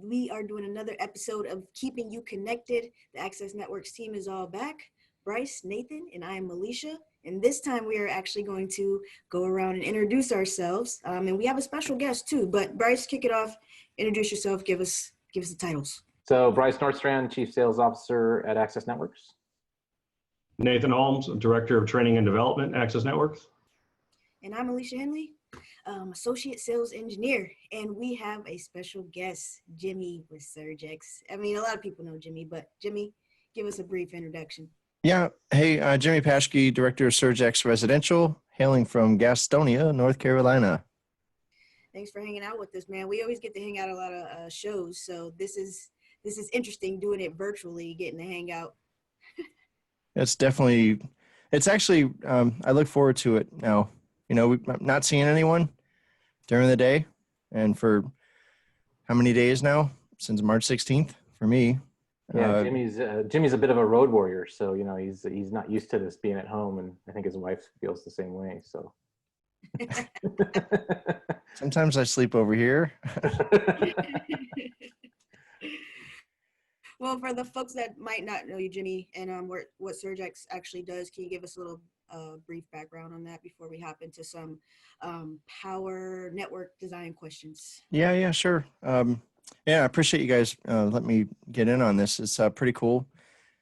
We are doing another episode of Keeping You Connected. The Access Networks team is all back. Bryce, Nathan, and I am Alicia. And this time we are actually going to go around and introduce ourselves. And we have a special guest too. But Bryce, kick it off. Introduce yourself. Give us the titles. So Bryce Nordstrand, Chief Sales Officer at Access Networks. Nathan Holmes, Director of Training and Development, Access Networks. And I'm Alicia Henley, Associate Sales Engineer. And we have a special guest, Jimmy with Surgex. I mean, a lot of people know Jimmy, but Jimmy, give us a brief introduction. Yeah. Hey, Jimmy Paschke, Director of Surgex Residential, hailing from Gastonia, North Carolina. Thanks for hanging out with us, man. We always get to hang out at a lot of shows, so this is interesting doing it virtually, getting to hang out. It's actually, I look forward to it now. You know, I'm not seeing anyone during the day, and for how many days now? Since March 16th for me. Yeah, Jimmy's a bit of a road warrior, so you know he's not used to this being at home, and I think his wife feels the same way. So sometimes I sleep over here. Well, for the folks that might not know you, Jimmy, and what Surgex actually does, can you give us a little brief background on that before we hop into some power network design questions? Yeah, sure. Yeah, I appreciate you guys letting me get in on this. It's pretty cool.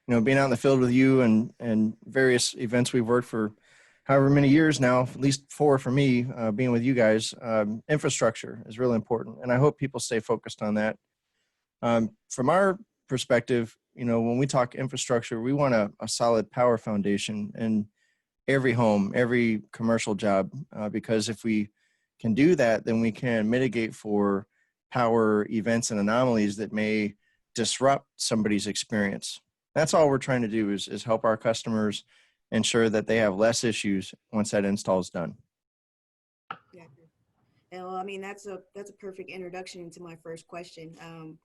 You know, being out in the field with you and various events we've worked for however many years now, at least 4 for me, being with you guys. Infrastructure is really important, and I hope people stay focused on that. From our perspective, you know, when we talk infrastructure, we want a solid power foundation in every home, every commercial job, because if we can do that, then we can mitigate for power events and anomalies that may disrupt somebody's experience. That's all we're trying to do is help our customers ensure that they have less issues once that install is done. Yeah. Well, I mean, that's a perfect introduction into my first question.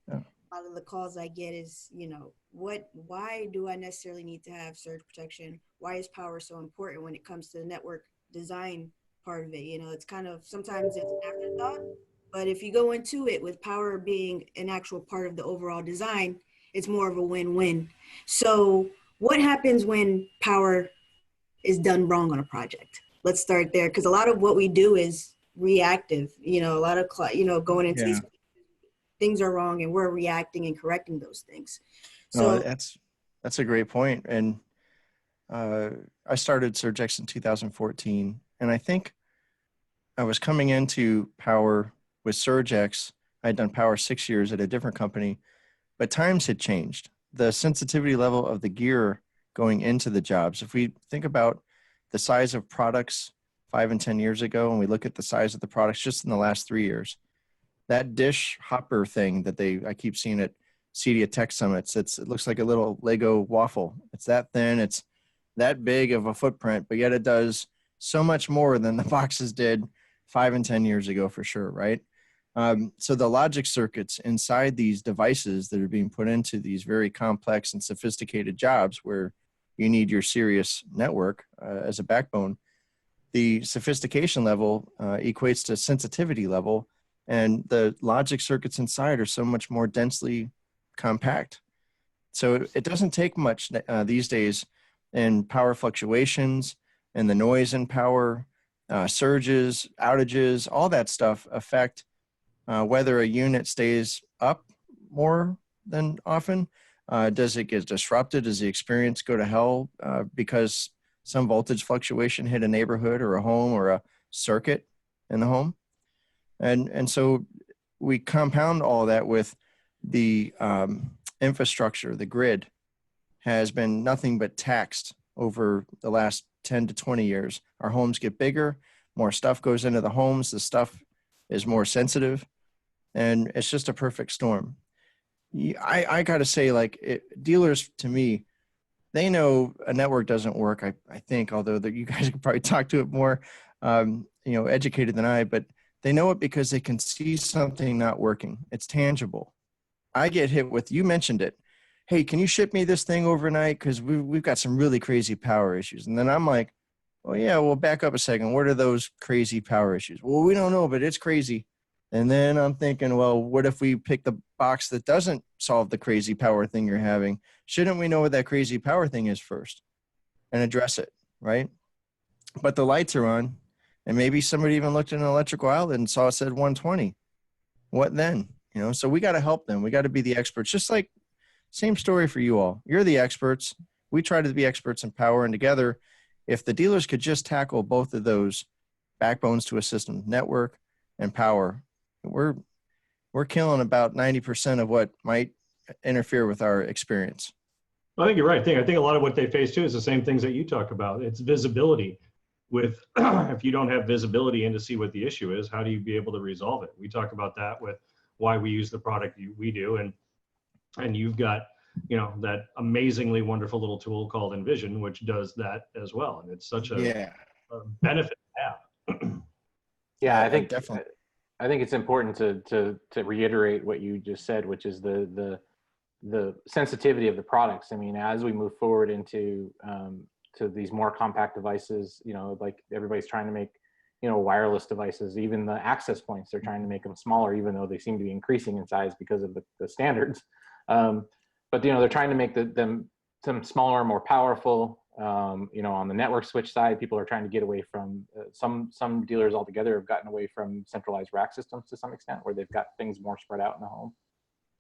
Yeah. A lot of the calls I get is, you know, why do I necessarily need to have surge protection? Why is power so important when it comes to the network design part of it? You know, it's kind of, sometimes it's an afterthought, but if you go into it with power being an actual part of the overall design, it's more of a win-win. So what happens when power is done wrong on a project? Let's start there, because a lot of what we do is reactive. You know, a lot of, going into these things are wrong and we're reacting and correcting those things. So that's a great point. And I started Surgex in 2014, and I think I was coming into power with Surgex. I'd done power 6 years at a different company, but times had changed. The sensitivity level of the gear going into the jobs, if we think about the size of products 5 and 10 years ago, and we look at the size of the products just in the last 3 years, that dish hopper thing that I keep seeing at CEDIA Tech Summits, it looks like a little Lego waffle. It's that thin, it's that big of a footprint, but yet it does so much more than the boxes did 5 and 10 years ago for sure, right? So the logic circuits inside these devices that are being put into these very complex and sophisticated jobs where you need your serious network as a backbone, the sophistication level equates to sensitivity level, and the logic circuits inside are so much more densely compact. So it doesn't take much these days in power fluctuations and the noise in power, surges, outages, all that stuff affect whether a unit stays up more than often. Does it get disrupted? Does the experience go to hell because some voltage fluctuation hit a neighborhood or a home or a circuit in the home? And so we compound all that with the infrastructure. The grid has been nothing but taxed over the last 10 to 20 years. Our homes get bigger, more stuff goes into the homes, the stuff is more sensitive, and it's just a perfect storm. I got to say, dealers, to me, they know a network doesn't work, I think, although you guys could probably talk to it more, educated than I, but they know it because they can see something not working. It's tangible. I get hit with, you mentioned it, hey, can you ship me this thing overnight? Because we've got some really crazy power issues. And then I'm like, well, yeah, well, back up a second. What are those crazy power issues? Well, we don't know, but it's crazy. And then I'm thinking, well, what if we pick the box that doesn't solve the crazy power thing you're having? Shouldn't we know what that crazy power thing is first and address it, right? But the lights are on, and maybe somebody even looked at an electrical outlet and saw it said 120. What then? You know, so we got to help them. We got to be the experts. Just like same story for you all. You're the experts. We try to be experts in power, and together, if the dealers could just tackle both of those backbones to a system, network and power, we're killing about 90% of what might interfere with our experience. I think you're right. I think a lot of what they face too is the same things that you talk about. It's visibility. With if you don't have visibility in to see what the issue is, how do you be able to resolve it? We talk about that with why we use the product we do, and you've got, you know, that amazingly wonderful little tool called Envision, which does that as well, and it's such a benefit to have. Yeah, I think definitely. I think it's important to reiterate what you just said, which is the sensitivity of the products. I mean, as we move forward into to these more compact devices, you know, like everybody's trying to make, you know, wireless devices, even the access points, they're trying to make them smaller, even though they seem to be increasing in size because of the standards. But, you know, they're trying to make them smaller, more powerful. You know, on the network switch side, people are trying to get away from some dealers altogether have gotten away from centralized rack systems to some extent, where they've got things more spread out in the home,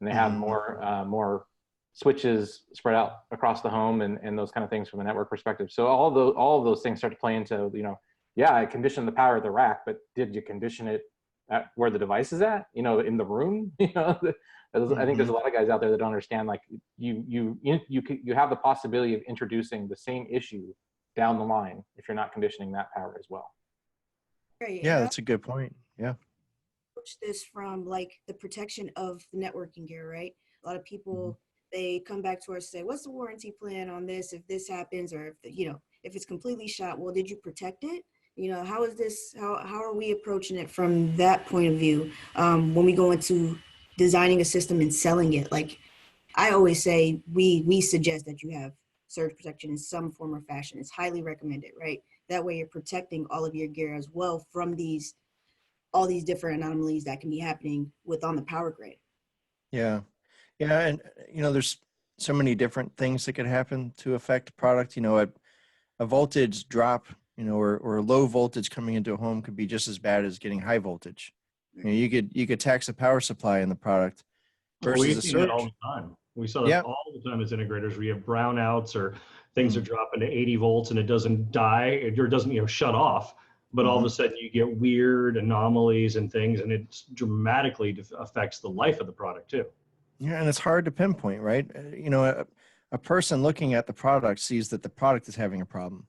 and they have more switches spread out across the home and those kind of things from a network perspective. So all of those things start to play into, you know, yeah, I conditioned the power of the rack, but did you condition it at where the device is at, you know, in the room? You know, I think there's a lot of guys out there that don't understand, like you have the possibility of introducing the same issue down the line if you're not conditioning that power as well. Right. Yeah, that's a good point. Yeah. Approach this from like the protection of the networking gear, right? A lot of people, they come back to us and say, what's the warranty plan on this if this happens, or if, you know, if it's completely shot? Well, did you protect it? You know, how is this, how are we approaching it from that point of view when we go into designing a system and selling it? Like I always say, we suggest that you have surge protection in some form or fashion. It's highly recommended, right? That way you're protecting all of your gear as well from all these different anomalies that can be happening on the power grid. Yeah. Yeah. And, you know, there's so many different things that could happen to affect product. You know, a voltage drop, you know, or low voltage coming into a home could be just as bad as getting high voltage. You know, you could tax a power supply in the product versus a We see that all surge. the time. We saw that all the time as integrators. We have brownouts or things are dropping to 80 volts and it doesn't die, or doesn't, you know, shut off. But all of a sudden you get weird anomalies and things, and it dramatically affects the life of the product too. Yeah, and it's hard to pinpoint, right? You know, a person looking at the product sees that the product is having a problem.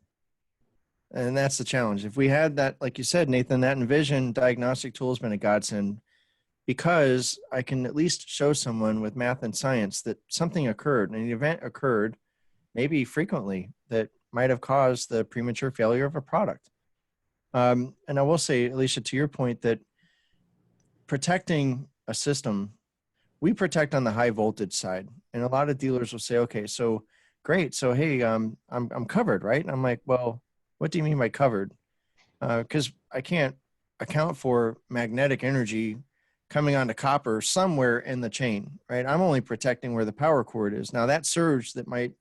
And that's the challenge. If we had that, like you said, Nathan, that Envision diagnostic tool has been a godsend, because I can at least show someone with math and science that something occurred, and an event occurred, maybe frequently, that might have caused the premature failure of a product. And I will say, Alicia, to your point, that protecting a system, we protect on the high voltage side, and a lot of dealers will say, okay, so great, so hey, I'm covered, right? And I'm like, well, what do you mean by covered? Because I can't account for magnetic energy coming onto copper somewhere in the chain, right? I'm only protecting where the power cord is. Now that surge that might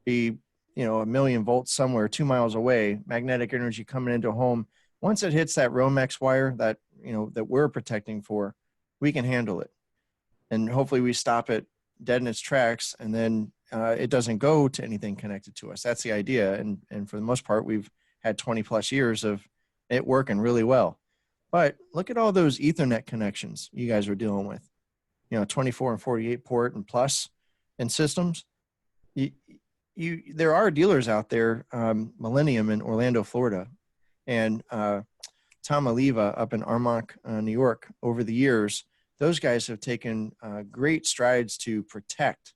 be, you know, 1,000,000 volts somewhere 2 miles away, magnetic energy coming into a home, once it hits that Romex wire that, you know, that we're protecting for, we can handle it. And hopefully we stop it dead in its tracks, and then it doesn't go to anything connected to us. That's the idea. And for the most part, we've had 20 plus years of it working really well. But look at all those Ethernet connections you guys are dealing with, you know, 24 and 48 port and plus in systems. There are dealers out there, Millennium in Orlando, Florida, and Tom Oliva up in Armonk, New York. Over the years, those guys have taken great strides to protect.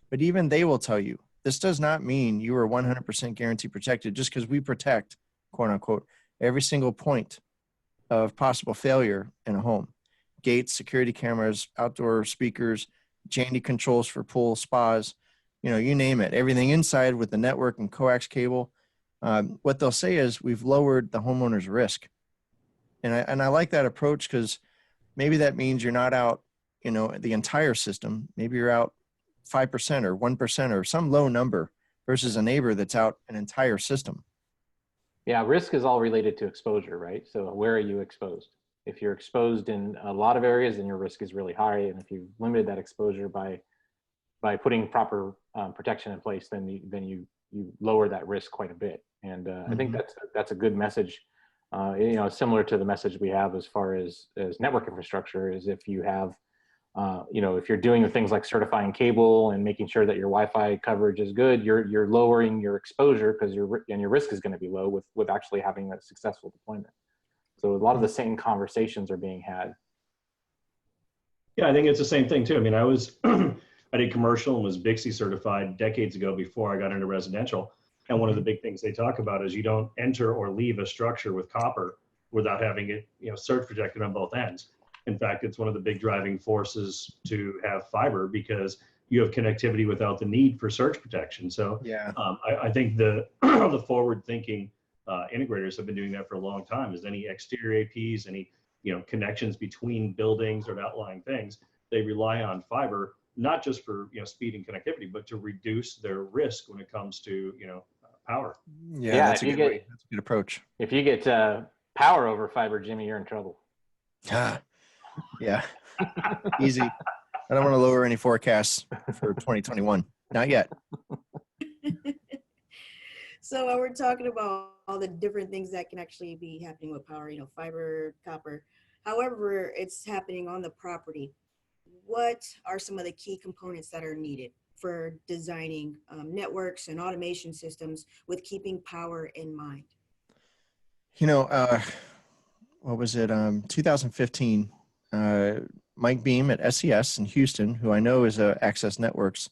But even they will tell you, this does not mean you are 100% guaranteed protected just because we protect, quote unquote, every single point of possible failure in a home. Gates, security cameras, outdoor speakers, Jandy controls for pool, spas, you know, you name it, everything inside with the network and coax cable. What they'll say is we've lowered the homeowner's risk. And I like that approach, because maybe that means you're not out, the entire system. Maybe you're out 5% or 1% or some low number versus a neighbor that's out an entire system. Yeah, risk is all related to exposure, right? So where are you exposed? If you're exposed in a lot of areas, then your risk is really high. And if you've limited that exposure by putting proper protection in place, then you lower that risk quite a bit. And I think that's a good message. Similar to the message we have as far as network infrastructure is if you have, if you're doing things like certifying cable and making sure that your Wi-Fi coverage is good, you're lowering your exposure because your risk is going to be low with actually having a successful deployment. So a lot of the same conversations are being had. Yeah, I think it's the same thing too. I mean, I did commercial and was Bixby certified decades ago before I got into residential. And one of the big things they talk about is you don't enter or leave a structure with copper without having it, surge protected on both ends. In fact, it's one of the big driving forces to have fiber because you have connectivity without the need for surge protection. So Yeah. I think the the forward-thinking integrators have been doing that for a long time. Is any exterior APs, any connections between buildings or outlying things, they rely on fiber not just for speed and connectivity, but to reduce their risk when it comes to power. Yeah, that's a good approach. If you get power over fiber, Jimmy, you're in trouble. Yeah, easy. I don't want to lower any forecasts for 2021. Not yet. So we're talking about all the different things that can actually be happening with power, fiber, copper. However, it's happening on the property. What are some of the key components that are needed for designing networks and automation systems with keeping power in mind? What was it? 2015, Mike Beam at SES in Houston, who I know is a Access Networks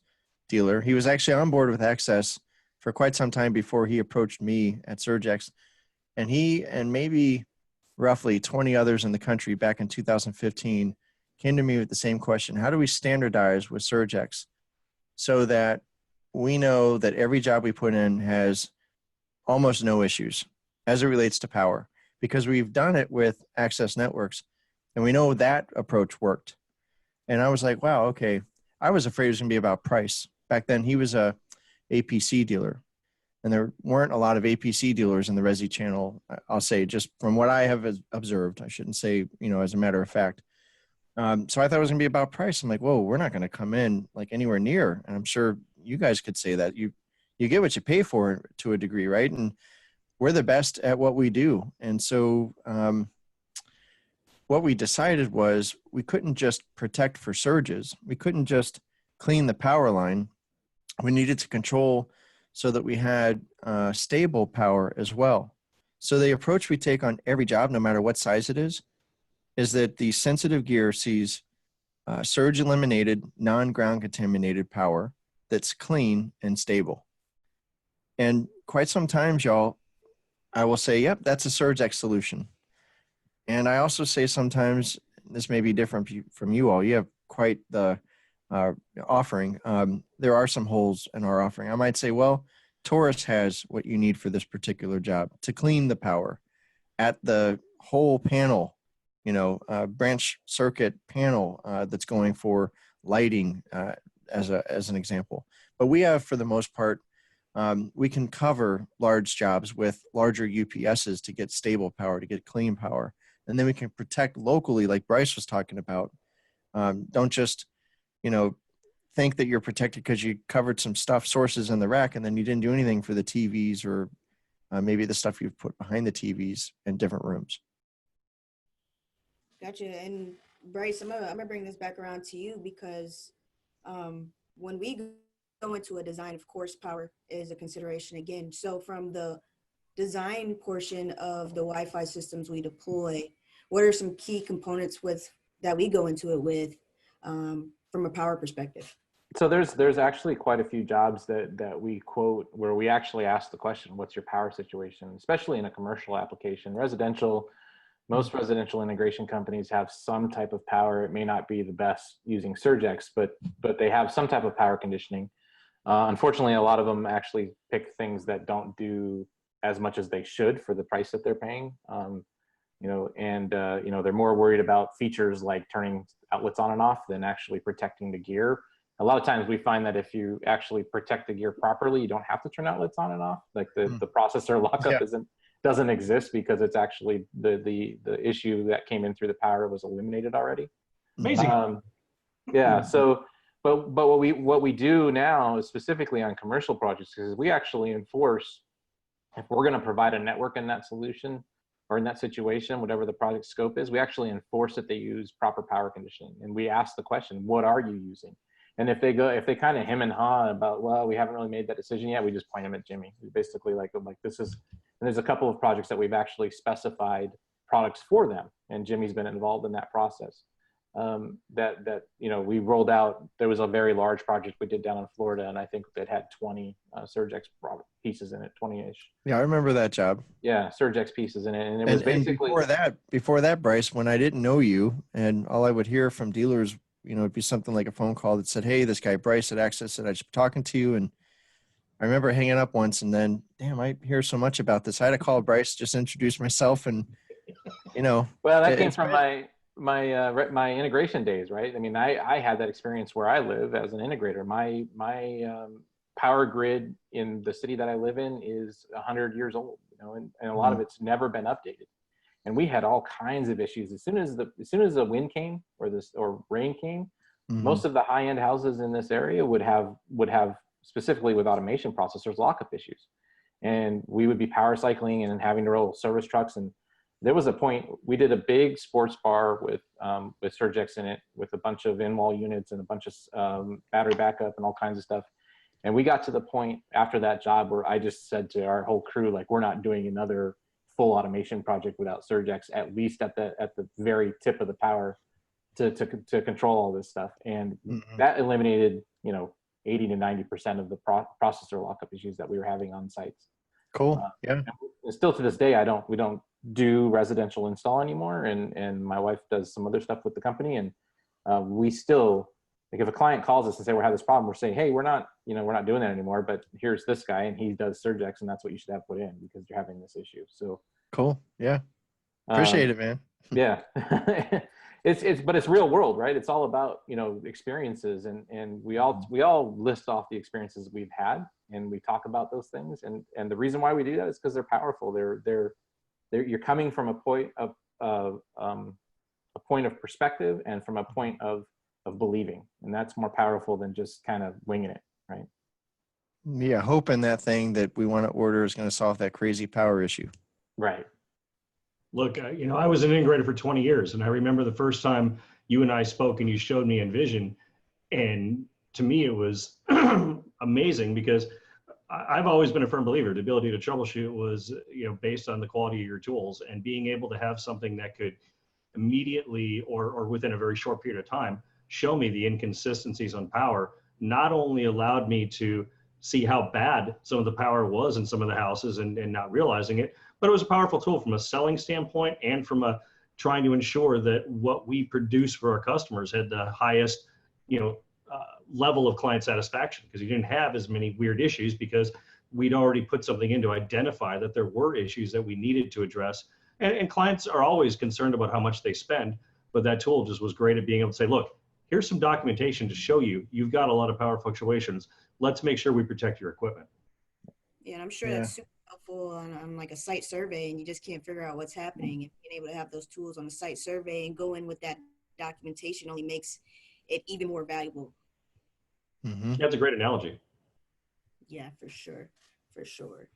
dealer. He was actually on board with Access for quite some time before he approached me at Surgex. And he and maybe roughly 20 others in the country back in 2015 came to me with the same question. How do we standardize with Surgex so that we know that every job we put in has almost no issues as it relates to power? Because we've done it with Access Networks and we know that approach worked. And I was like, wow, okay. I was afraid it was gonna be about price. Back then he was a APC dealer and there weren't a lot of APC dealers in the Resi channel. I'll say just from what I have observed, I shouldn't say, as a matter of fact. So I thought it was gonna be about price. I'm like, whoa, we're not gonna come in like anywhere near. And I'm sure you guys could say that you get what you pay for to a degree, right? And we're the best at what we do. And so what we decided was we couldn't just protect for surges. We couldn't just clean the power line. We needed to control so that we had stable power as well. So the approach we take on every job, no matter what size it is that the sensitive gear sees surge eliminated, non-ground contaminated power that's clean and stable. And quite sometimes, y'all, I will say, yep, that's a Surgex solution. And I also say sometimes, this may be different from you all, you have quite the offering. There are some holes in our offering. I might say, well, Taurus has what you need for this particular job to clean the power at the whole panel, branch circuit panel that's going for lighting as an example. But we have, for the most part, we can cover large jobs with larger UPSs to get stable power, to get clean power. And then we can protect locally, like Bryce was talking about. Don't just, think that you're protected because you covered some sources in the rack and then you didn't do anything for the TVs or maybe the stuff you've put behind the TVs in different rooms. Gotcha. And Bryce, I'm gonna bring this back around to you because when we go into a design, of course, power is a consideration again. So from the design portion of the Wi-Fi systems we deploy, what are some key components that we go into it with from a power perspective? So there's actually quite a few jobs that we quote where we actually ask the question, what's your power situation, especially in a commercial application. Residential, most residential integration companies have some type of power. It may not be the best using Surgex, but they have some type of power conditioning. Unfortunately, a lot of them actually pick things that don't do as much as they should for the price that they're paying. and they're more worried about features like turning outlets on and off than actually protecting the gear. A lot of times we find that if you actually protect the gear properly, you don't have to turn outlets on and off. Like the processor lockup doesn't exist because it's actually the issue that came in through the power was eliminated already. Amazing. Yeah. So, but what we do now is specifically on commercial projects is we actually enforce, if we're going to provide a network in that solution or in that situation, whatever the project scope is, we actually enforce that they use proper power conditioning, and we ask the question, what are you using? And if they kind of hem and haw about, well, we haven't really made that decision yet, we just point them at Jimmy. We basically like this is, and there's a couple of projects that we've actually specified products for them, and Jimmy's been involved in that process. We rolled out. There was a very large project we did down in Florida, and I think it had 20 Surgex pieces in it, 20-ish. Yeah, I remember that job. Yeah, Surgex pieces in it, and it was basically before that, Bryce, when I didn't know you, and all I would hear from dealers, it'd be something like a phone call that said, "Hey, this guy Bryce at Access said I should be talking to you." And I remember hanging up once, and then, damn, I hear so much about this. I had to call Bryce, just introduce myself, and Well, that came from my integration days, right? I mean, I had that experience where I live as an integrator. My power grid in the city that I live in is 100 years old, and a lot of it's never been updated. And we had all kinds of issues. As soon as the wind came or rain came, most of the high-end houses in this area would have specifically with automation processors lockup issues, and we would be power cycling and having to roll service trucks. And there was a point we did a big sports bar with Surgex in it, with a bunch of in-wall units and a bunch of battery backup and all kinds of stuff. And we got to the point after that job where I just said to our whole crew, like, we're not doing another full automation project without Surgex, at least at the very tip of the power to control all this stuff. And that eliminated 80 to 90% of the processor lockup issues that we were having on sites. Cool. Yeah. And still to this day, we don't do residential install anymore, and my wife does some other stuff with the company, and we still, like, if a client calls us and say we're having this problem, we're saying, hey, we're not doing that anymore, but here's this guy and he does Surgex, and that's what you should have put in because you're having this issue. So cool. Yeah. Appreciate it, man. Yeah. But it's real world, right? It's all about, experiences, and we all list off the experiences we've had, and we talk about those things. And the reason why we do that is because they're powerful. You're coming from a point of perspective and from a point of believing, and that's more powerful than just kind of winging it, right? Yeah, hoping that thing that we want to order is going to solve that crazy power issue. Right. Look, I was an integrator for 20 years, and I remember the first time you and I spoke and you showed me Envision, and to me it was amazing because I've always been a firm believer the ability to troubleshoot was, based on the quality of your tools, and being able to have something that could immediately or within a very short period of time show me the inconsistencies on power not only allowed me to see how bad some of the power was in some of the houses and not realizing it, but it was a powerful tool from a selling standpoint and from a trying to ensure that what we produce for our customers had the highest, level of client satisfaction, because you didn't have as many weird issues because we'd already put something in to identify that there were issues that we needed to address. And clients are always concerned about how much they spend, but that tool just was great at being able to say, look, here's some documentation to show you've got a lot of power fluctuations. Let's make sure we protect your equipment. Yeah, and I'm sure that's super helpful on like a site survey, and you just can't figure out what's happening. And being able to have those tools on a site survey and go in with that documentation only makes it even more valuable. Mm-hmm. That's a great analogy. Yeah, for sure. For sure.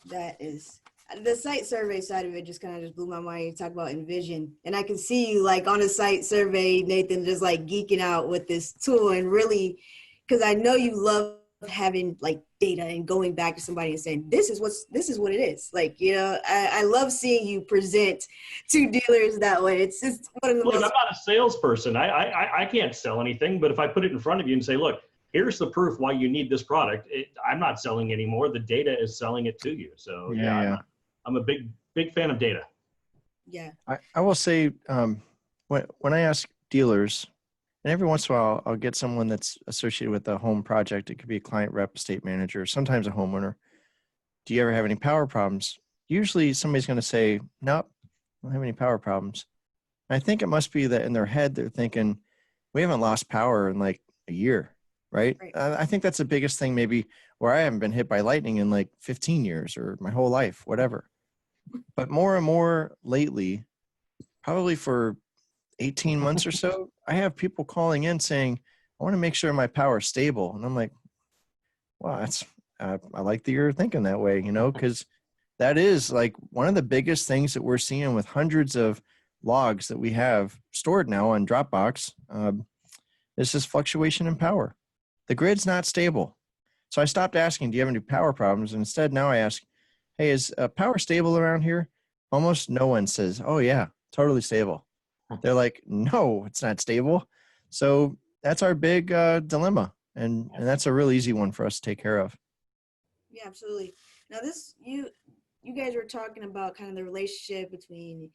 That is the site survey side of it just kind of just blew my mind. You talk about Envision, and I can see you like on a site survey, Nathan, just like geeking out with this tool, and really, because I know you love having like data and going back to somebody and saying, this is what it is. Like, I love seeing you present to dealers that way. It's just one of the Look, I'm not a salesperson. I can't sell anything, but if I put it in front of you and say, look, here's the proof why you need this product, I'm not selling anymore. The data is selling it to you. So yeah. I'm a big fan of data. Yeah. I will say, when I ask dealers, and every once in a while I'll get someone that's associated with a home project. It could be a client rep, estate manager, sometimes a homeowner. Do you ever have any power problems? Usually somebody's going to say, nope, don't have any power problems. I think it must be that in their head, they're thinking, we haven't lost power in like a year, right? Right. I think that's the biggest thing, maybe where I haven't been hit by lightning in like 15 years or my whole life, whatever. But more and more lately, probably for 18 months or so, I have people calling in saying, I want to make sure my power is stable. And I'm like, wow, that's, I like that you're thinking that way, you know, because that is like one of the biggest things that we're seeing with hundreds of logs that we have stored now on Dropbox. Is this fluctuation in power. The grid's not stable. So I stopped asking, do you have any power problems? And instead, now I ask, hey, is power stable around here? Almost no one says, oh, yeah, totally stable. They're like, no, it's not stable. So that's our big dilemma. And that's a real easy one for us to take care of. Yeah, absolutely. Now this, you guys were talking about kind of the relationship between,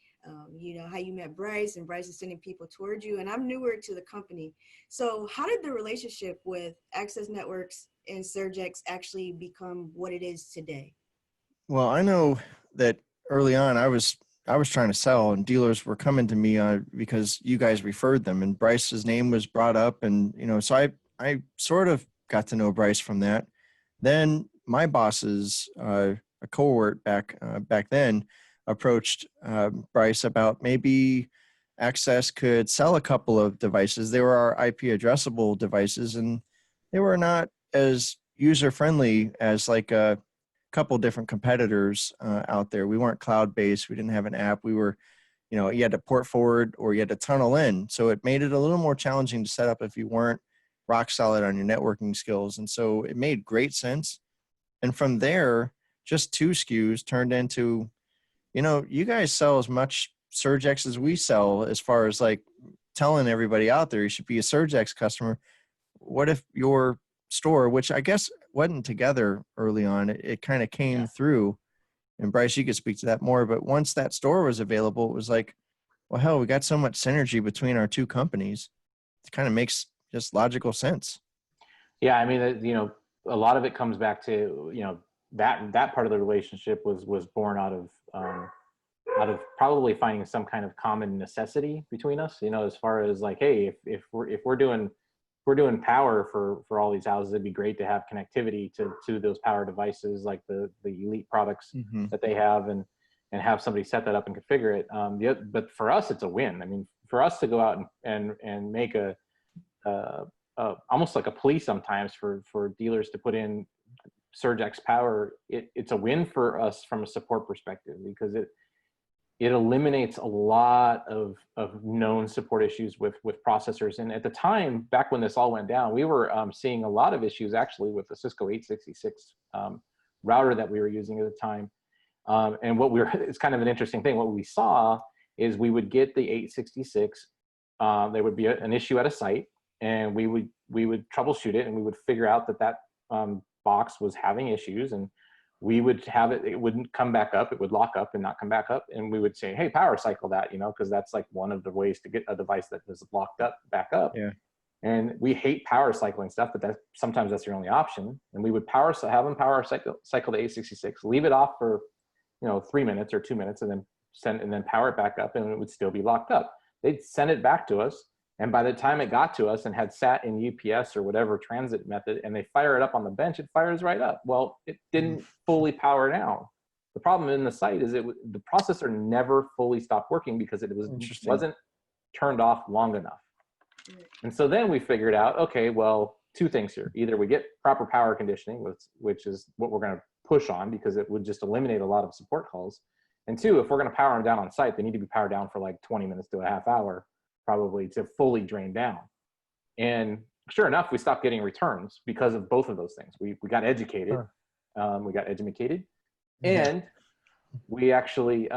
you know, how you met Bryce and Bryce is sending people towards you. And I'm newer to the company. So how did the relationship with Access Networks and Surgex actually become what it is today? Well, I know that early on I was trying to sell and dealers were coming to me because you guys referred them and Bryce's name was brought up. And, you know, so I sort of got to know Bryce from that. Then my bosses, a cohort back then, approached Bryce about maybe Access could sell a couple of devices. They were our IP addressable devices, and they were not as user friendly as like a couple different competitors out there. We weren't cloud based. We didn't have an app. We were, you know, you had to port forward or you had to tunnel in. So it made it a little more challenging to set up if you weren't rock solid on your networking skills. And so it made great sense. And from there, just 2 SKUs turned into, you know, you guys sell as much Surgex as we sell, as far as like telling everybody out there you should be a Surgex customer. What if your store, which I guess wasn't together early on, it kind of came through, and Bryce, you could speak to that more, but once that store was available, it was like, well, hell, we got so much synergy between our 2 companies. It kind of makes just logical sense. Yeah, I mean, you know, a lot of it comes back to, you know, that part of the relationship was born out of probably finding some kind of common necessity between us. You know, as far as like, hey, if we're doing power for all these houses, it'd be great to have connectivity to those power devices, like the elite products that they have, and have somebody set that up and configure it. But for us, it's a win. I mean, for us to go out and make a almost like a plea sometimes for dealers to put in Surgex power, it's a win for us from a support perspective, because it eliminates a lot of known support issues with processors. And at the time, back when this all went down, we were seeing a lot of issues actually with the Cisco 866 router that we were using at the time. And it's kind of an interesting thing. What we saw is we would get the 866, there would be an issue at a site, and we would troubleshoot it, and we would figure out that box was having issues, and we would have it wouldn't come back up, it would lock up and not come back up, and we would say, hey, power cycle that, you know, because that's like one of the ways to get a device that is locked up back up. Yeah. And we hate power cycling stuff, but sometimes that's your only option. And we would have them power cycle the 866, leave it off for, you know, 3 minutes or 2 minutes, and then power it back up, and it would still be locked up. They'd send it back to us, and by the time it got to us and had sat in UPS or whatever transit method, and they fire it up on the bench, it fires right up. Well, it didn't fully power down. The problem in the site is the processor never fully stopped working because it wasn't turned off long enough. And so then we figured out, okay, well, 2 things here. Either we get proper power conditioning, which is what we're going to push on because it would just eliminate a lot of support calls. And 2, if we're going to power them down on site, they need to be powered down for like 20 minutes to a half hour, probably, to fully drain down. And sure enough, we stopped getting returns because of both of those things. We got educated, we got edumacated, and we actually,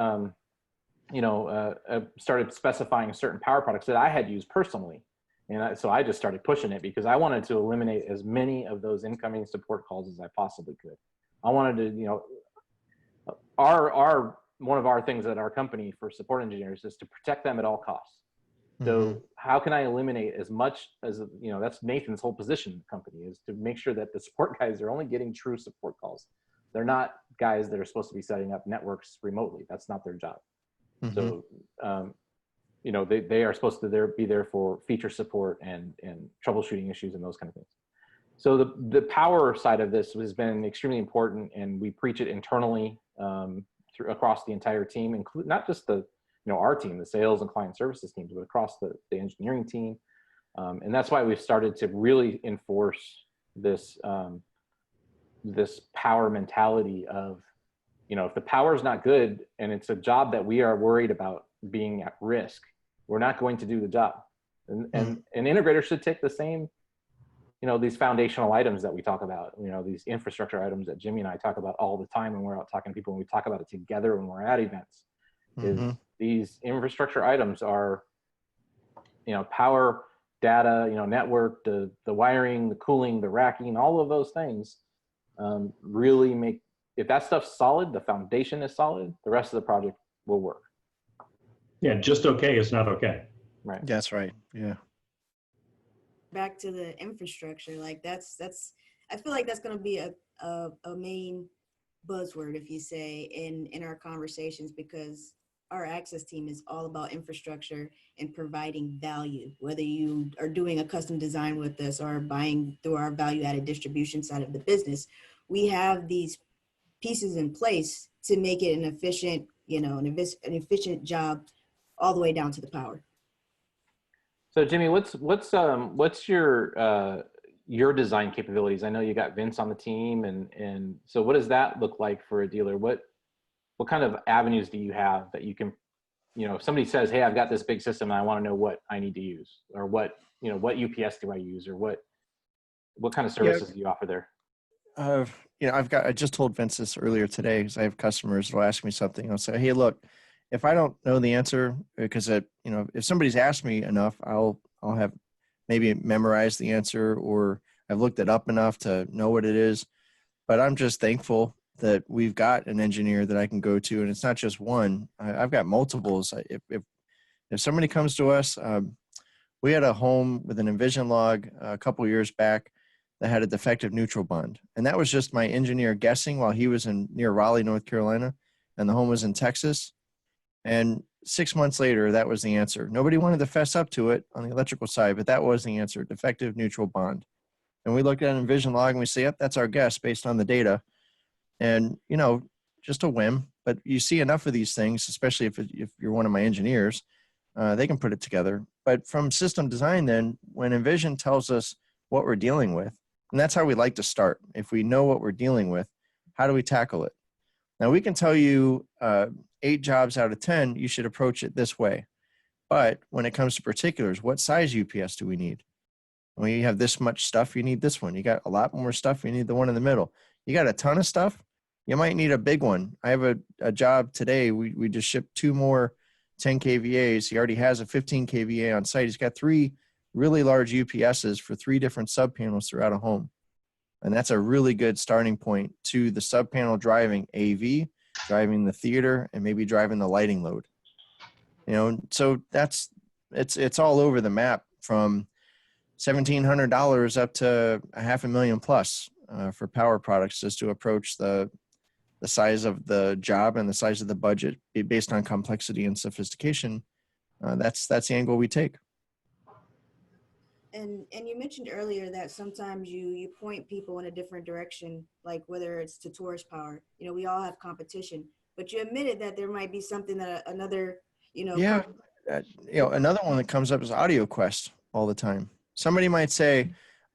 started specifying certain power products that I had used personally. And so I just started pushing it because I wanted to eliminate as many of those incoming support calls as I possibly could. I wanted to, you know, one of our things at our company for support engineers is to protect them at all costs. So how can I eliminate as much as, you know, that's Nathan's whole position in the company, is to make sure that the support guys are only getting true support calls. They're not guys that are supposed to be setting up networks remotely. That's not their job. So, you know, they are supposed to be there for feature support and troubleshooting issues and those kind of things. So the power side of this has been extremely important, and we preach it internally across the entire team, include not just the, you know, our team, the sales and client services teams, but across the engineering team. And that's why we've started to really enforce this this power mentality of, you know, if the power is not good and it's a job that we are worried about being at risk, we're not going to do the job. And an integrator should take the same, you know, these foundational items that we talk about, you know, these infrastructure items that Jimmy and I talk about all the time when we're out talking to people, and we talk about it together when we're at events, is these infrastructure items are, you know, power, data, you know, network, the wiring, the cooling, the racking, all of those things really make, if that stuff's solid, the foundation is solid, the rest of the project will work. Yeah, just okay is not okay. Right. That's right. Yeah. Back to the infrastructure, like that's I feel like that's going to be a main buzzword, if you say, in our conversations, because our access team is all about infrastructure and providing value, whether you are doing a custom design with us or buying through our value added distribution side of the business. We have these pieces in place to make it an efficient, you know, an efficient job all the way down to the power. So Jimmy, what's your design capabilities? I know you got Vince on the team, and so what does that look like for a dealer? What kind of avenues do you have that you can, you know, if somebody says, hey, I've got this big system and I want to know what I need to use, or what, you know, what UPS do I use, or what kind of services do you offer there? You know, I just told Vince this earlier today, because I have customers that'll ask me something. I'll say, hey, look, if I don't know the answer, because you know, if somebody's asked me enough, I'll have maybe memorized the answer, or I've looked it up enough to know what it is. But I'm just thankful that we've got an engineer that I can go to, and it's not just one. I've got multiples. If somebody comes to us, we had a home with an Envision log a couple of years back that had a defective neutral bond, and that was just my engineer guessing while he was near Raleigh, North Carolina, and the home was in Texas. And 6 months later, that was the answer. Nobody wanted to fess up to it on the electrical side, but that was the answer: defective neutral bond. And we looked at an Envision log and we say, yep, that's our guess based on the data. And, you know, just a whim, but you see enough of these things, especially if you're one of my engineers, they can put it together. But from system design, then, when Envision tells us what we're dealing with, and that's how we like to start. If we know what we're dealing with, how do we tackle it? Now, we can tell you 8 jobs out of 10, you should approach it this way. But when it comes to particulars, what size UPS do we need? When you have this much stuff, you need this one. You got a lot more stuff, you need the one in the middle. You got a ton of stuff, you might need a big one. I have a job today. We just shipped 2 more 10 kVAs. He already has a 15 kVA on site. He's got 3 really large UPSs for 3 different sub panels throughout a home. And that's a really good starting point to the sub panel driving AV, driving the theater, and maybe driving the lighting load. You know, so it's all over the map, from $1,700 up to $500,000 plus for power products, just to approach the size of the job and the size of the budget based on complexity and sophistication. That's the angle we take. And you mentioned earlier that sometimes you point people in a different direction, like whether it's to tourist power. You know, we all have competition, but you admitted that there might be something that another, you know. Yeah. You know, another one that comes up is AudioQuest all the time. Somebody might say,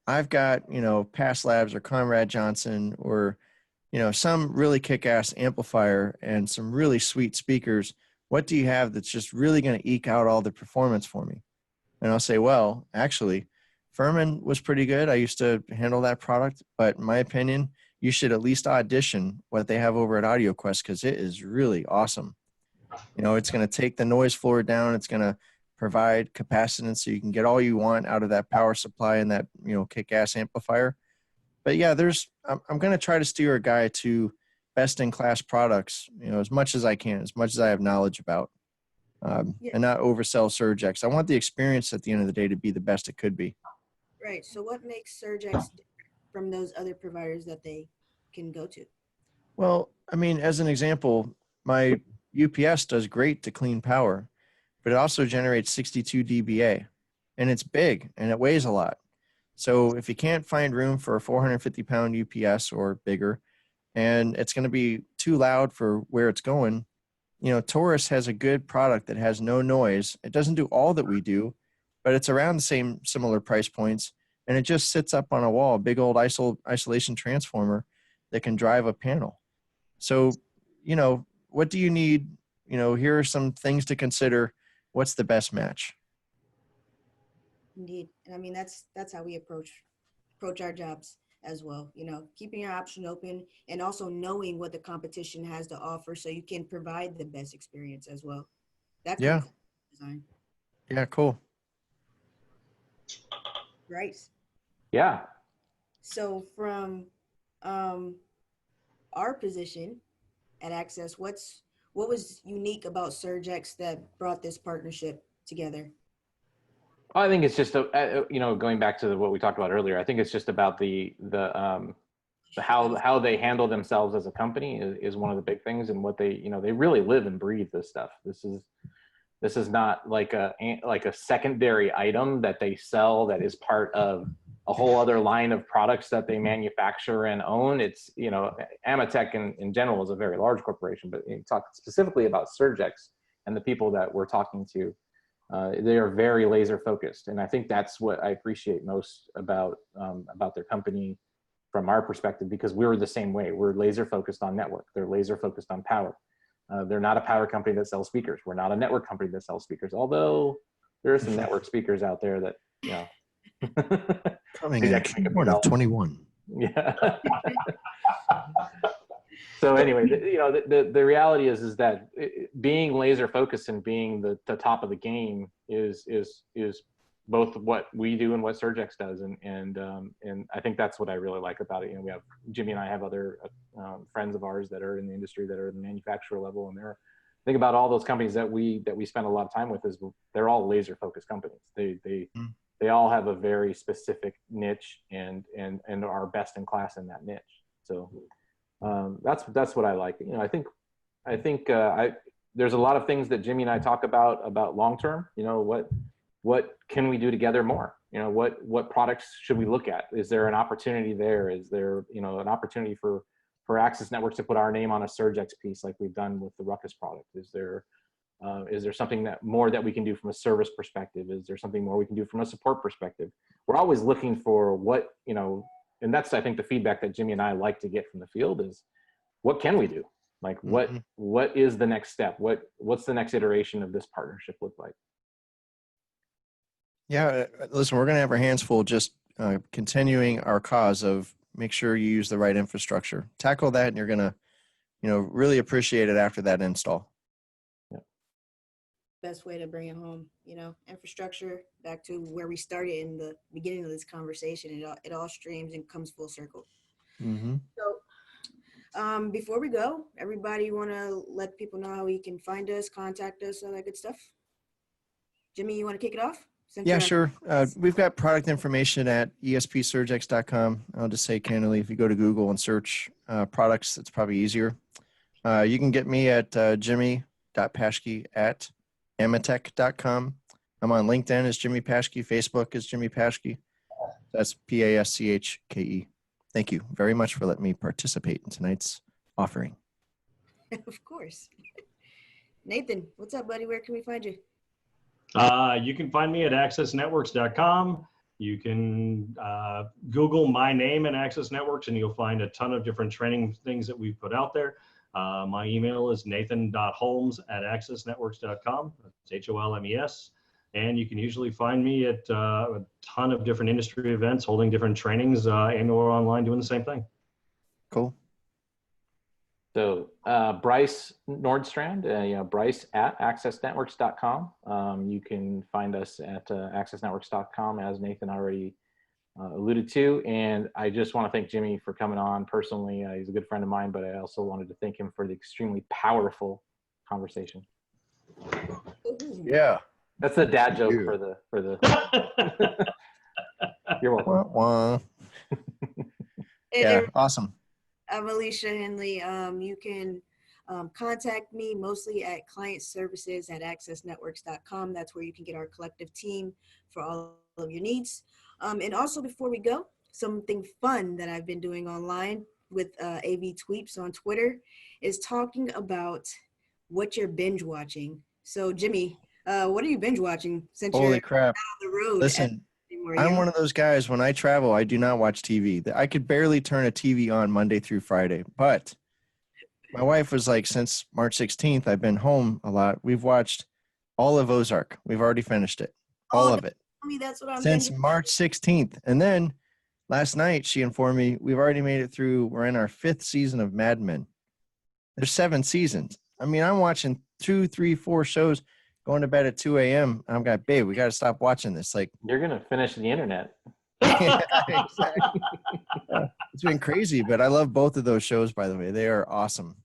I've got, you know, Pass Labs or Conrad Johnson, or, you know, some really kick-ass amplifier and some really sweet speakers. What do you have that's just really going to eke out all the performance for me? And I'll say, well, actually, Furman was pretty good. I used to handle that product, but in my opinion, you should at least audition what they have over at AudioQuest, because it is really awesome. You know, it's going to take the noise floor down. It's going to provide capacitance so you can get all you want out of that power supply and that, you know, kick-ass amplifier. But yeah, I'm going to try to steer a guy to best-in-class products, you know, as much as I can, as much as I have knowledge about, and not oversell Surgex. I want the experience at the end of the day to be the best it could be. Right. So what makes Surgex different from those other providers that they can go to? Well, I mean, as an example, my UPS does great to clean power, but it also generates 62 dBA, and it's big and it weighs a lot. So if you can't find room for a 450-pound UPS or bigger, and it's going to be too loud for where it's going, Taurus has a good product that has no noise. It doesn't do all that we do, but it's around the same similar price points, and it just sits up on a wall, a big old isolation transformer that can drive a panel. So, what do you need? Here are some things to consider. What's the best match? Indeed. And I mean, that's how we approach our jobs as well. Keeping your option open and also knowing what the competition has to offer so you can provide the best experience as well. That Yeah. comes with design. Yeah, cool. Right. Yeah. So from our position at Access, what was unique about Surgex that brought this partnership together? I think it's just going back to what we talked about earlier. I think it's just about the how they handle themselves as a company is one of the big things, and what they really live and breathe this stuff. This is not like a secondary item that they sell that is part of a whole other line of products that they manufacture and own. It's, Amatec in general is a very large corporation, but you talk specifically about Surgex and the people that we're talking to. They are very laser focused, and I think that's what I appreciate most about their company from our perspective, because we're the same way. We're laser focused on network. They're laser focused on power. They're not a power company that sells speakers. We're not a network company that sells speakers, although there are some network speakers out there that, Coming in Q1 of 21. Yeah. So anyway, the reality is that being laser focused and being the top of the game is both what we do and what Surgex does, and I think that's what I really like about it. We have Jimmy and I have other friends of ours that are in the industry that are at the manufacturer level, and think about all those companies that we spend a lot of time with is they're all laser focused companies. They all have a very specific niche and are best in class in that niche. So that's what I like. I think there's a lot of things that Jimmy and I talk about long term. What can we do together more? What products should we look at? Is there an opportunity there? Is there an opportunity for Access Networks to put our name on a Surgex piece like we've done with the Ruckus product? Is there something more that we can do from a service perspective? Is there something more we can do from a support perspective? We're always looking for what, and that's, I think, the feedback that Jimmy and I like to get from the field is, what can we do? Like, what is the next step? What's the next iteration of this partnership look like? Yeah, listen, we're going to have our hands full just continuing our cause of make sure you use the right infrastructure. Tackle that, and you're going to, really appreciate it after that install. Best way to bring it home, infrastructure, back to where we started in the beginning of this conversation. It all streams and comes full circle. Mm-hmm. So before we go, everybody want to let people know how you can find us, contact us, all that good stuff? Jimmy, you want to kick it off? Yeah, sure. We've got product information at espsurgex.com. I'll just say candidly, if you go to Google and search products, it's probably easier. You can get me at jimmy.paschke at amatec.com. I'm on LinkedIn as Jimmy Paschke. Facebook is Jimmy Paschke. That's Paschke. Thank you very much for letting me participate in tonight's offering. Of course. Nathan, what's up, buddy? Where can we find you? You can find me at accessnetworks.com. You can Google my name and Access Networks, and you'll find a ton of different training things that we've put out there. My email is nathan.holmes@accessnetworks.com. It's HOLMES. And you can usually find me at a ton of different industry events, holding different trainings and or online doing the same thing. Cool. So Bryce Nordstrand, Bryce at accessnetworks.com. You can find us at accessnetworks.com, as Nathan already alluded to. And I just want to thank Jimmy for coming on personally. He's a good friend of mine, but I also wanted to thank him for the extremely powerful conversation. Yeah. That's the dad joke for the You're welcome. Yeah, awesome. I'm Alicia Henley. You can contact me mostly at clientservices@accessnetworks.com. That's where you can get our collective team for all of your needs. And also, before we go, something fun that I've been doing online with AV Tweeps on Twitter is talking about what you're binge watching. So, Jimmy, what are you binge watching since you're Holy crap. on the road? Listen, Anymore, I'm one of those guys, when I travel, I do not watch TV. I could barely turn a TV on Monday through Friday. But my wife was like, since March 16th, I've been home a lot. We've watched all of Ozark. We've already finished it. All of it. I mean, that's what I'm Since binging. March 16th. And then last night, she informed me we've already made it through. We're in our 5th season of Mad Men. There's 7 seasons. I mean, I'm watching 2, 3, 4 shows, going to bed at 2 a.m. I'm like, babe, we got to stop watching this. Like, You're going to finish the internet. yeah, exactly. Yeah, it's been crazy, but I love both of those shows, by the way. They are awesome.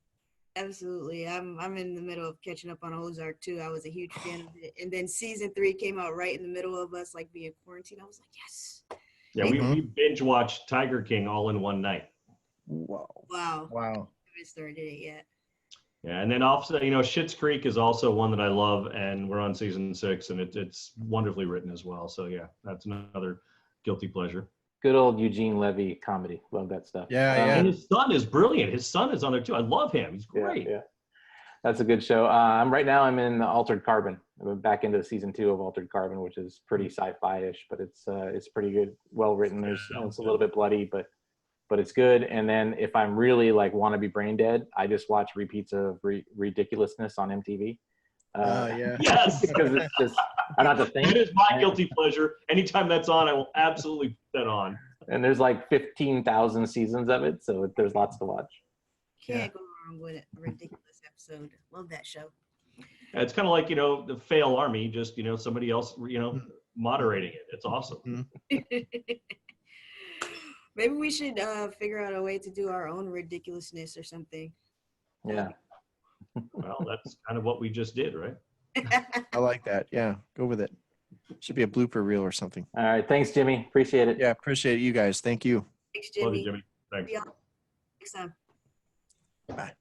Absolutely. I'm in the middle of catching up on Ozark too. I was a huge fan of it. And then season 3 came out right in the middle of us like being quarantined. I was like, yes. Yeah, we binge watched Tiger King all in one night. Wow. Wow. Wow. I haven't started it yet. Yeah, and then also, Schitt's Creek is also one that I love, and we're on season 6, and it's wonderfully written as well. So yeah, that's another guilty pleasure. Good old Eugene Levy comedy. Love that stuff. Yeah, And his son is brilliant. His son is on there too. I love him. He's great. Yeah. That's a good show. Right now I'm in Altered Carbon. I'm back into season 2 of Altered Carbon, which is pretty sci-fi-ish, but it's pretty good, well written. It's a little bit bloody, but it's good. And then if I'm really like want to be brain dead, I just watch repeats of Ridiculousness on MTV. Yeah. Yes. Because it's just I don't have to think. That is my guilty pleasure. Anytime that's on, I will absolutely put that on. And there's like 15,000 seasons of it, so there's lots to watch. Can't go wrong with a ridiculous episode. Love that show. It's kind of like, the fail army, just, somebody else, moderating it. It's awesome. Maybe we should figure out a way to do our own ridiculousness or something. Yeah. Well, that's kind of what we just did, right? I like that. Yeah, go with it. Should be a blooper reel or something. All right. Thanks, Jimmy. Appreciate it. Yeah, appreciate you guys. Thank you. Thanks, Love Jimmy. you, Jimmy. Thanks. See y'all next time. Bye.